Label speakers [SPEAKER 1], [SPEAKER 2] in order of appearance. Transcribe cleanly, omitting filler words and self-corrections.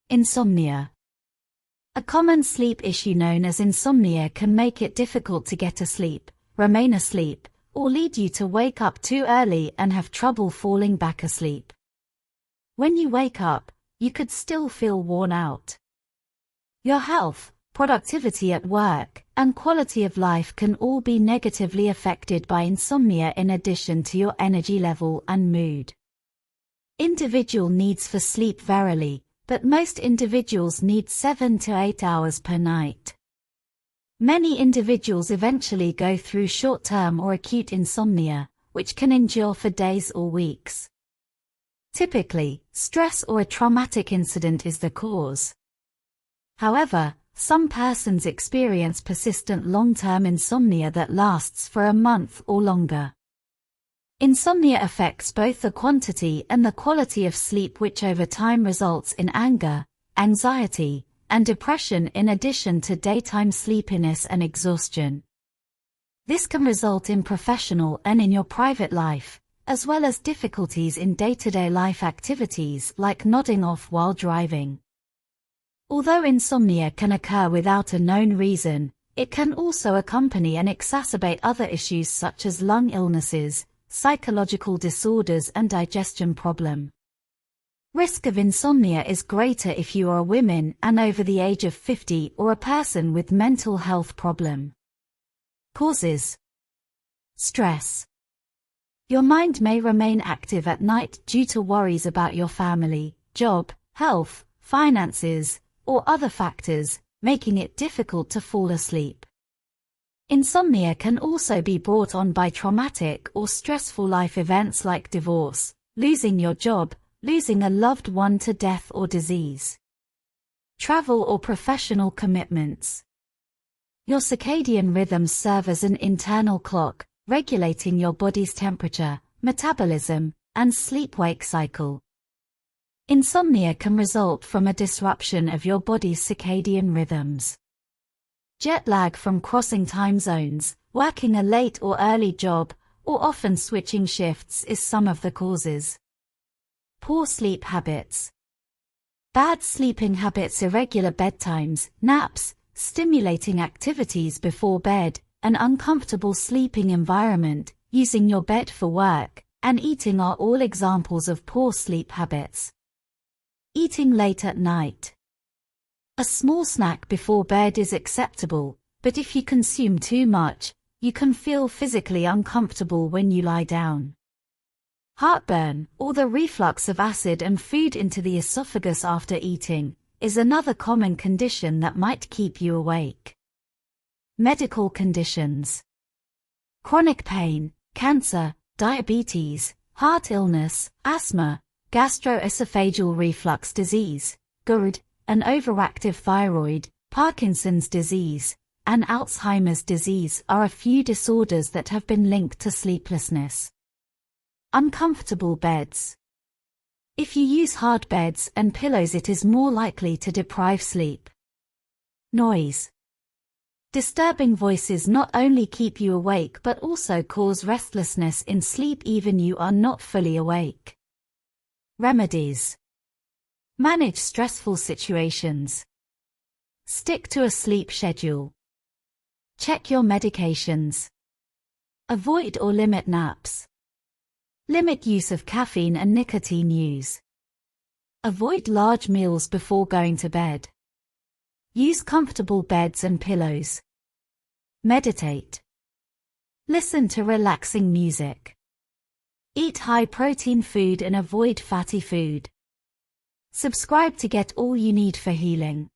[SPEAKER 1] Insomnia. A common sleep issue known as insomnia can make it difficult to get asleep, remain asleep, or lead you to wake up too early and have trouble falling back asleep. When you wake up, you could still feel worn out. Your health, productivity at work, and quality of life can all be negatively affected by insomnia in addition to your energy level and mood. Individual needs for sleep vary, but most individuals need 7 to 8 hours per night. Many individuals eventually go through short-term or acute insomnia, which can endure for days or weeks. Typically, stress or a traumatic incident is the cause. However, some persons experience persistent long-term insomnia that lasts for a month or longer. Insomnia affects both the quantity and the quality of sleep, which over time results in anger, anxiety, and depression in addition to daytime sleepiness and exhaustion. This can result in professional and in your private life, as well as difficulties in day-to-day life activities like nodding off while driving. Although insomnia can occur without a known reason, it can also accompany and exacerbate other issues such as lung illnesses, psychological disorders and digestion problem. Risk of insomnia is greater if you are a woman and over the age of 50 or a person with mental health problem. Causes: stress. Your mind may remain active at night due to worries about your family, job, health, finances, or other factors, making it difficult to fall asleep. Insomnia can also be brought on by traumatic or stressful life events like divorce, losing your job, losing a loved one to death or disease, travel or professional commitments. Your circadian rhythms serve as an internal clock, regulating your body's temperature, metabolism, and sleep-wake cycle. Insomnia can result from a disruption of your body's circadian rhythms. Jet lag from crossing time zones, working a late or early job, or often switching shifts is some of the causes. Poor sleep habits. Bad sleeping habits, irregular bedtimes, naps, stimulating activities before bed, an uncomfortable sleeping environment, using your bed for work, and eating are all examples of poor sleep habits. Eating late at night. A small snack before bed is acceptable, but if you consume too much, you can feel physically uncomfortable when you lie down. Heartburn, or the reflux of acid and food into the esophagus after eating, is another common condition that might keep you awake. Medical conditions. Chronic pain, cancer, diabetes, heart illness, asthma, gastroesophageal reflux disease, GERD, an overactive thyroid, Parkinson's disease, and Alzheimer's disease are a few disorders that have been linked to sleeplessness. Uncomfortable beds. If you use hard beds and pillows, it is more likely to deprive sleep. Noise. Disturbing voices not only keep you awake but also cause restlessness in sleep even you are not fully awake. Remedies. Manage stressful situations. Stick to a sleep schedule. Check your medications. Avoid or limit naps. Limit use of caffeine and nicotine use. Avoid large meals before going to bed. Use comfortable beds and pillows. Meditate. Listen to relaxing music. Eat high-protein food and avoid fatty food. Subscribe to get all you need for healing.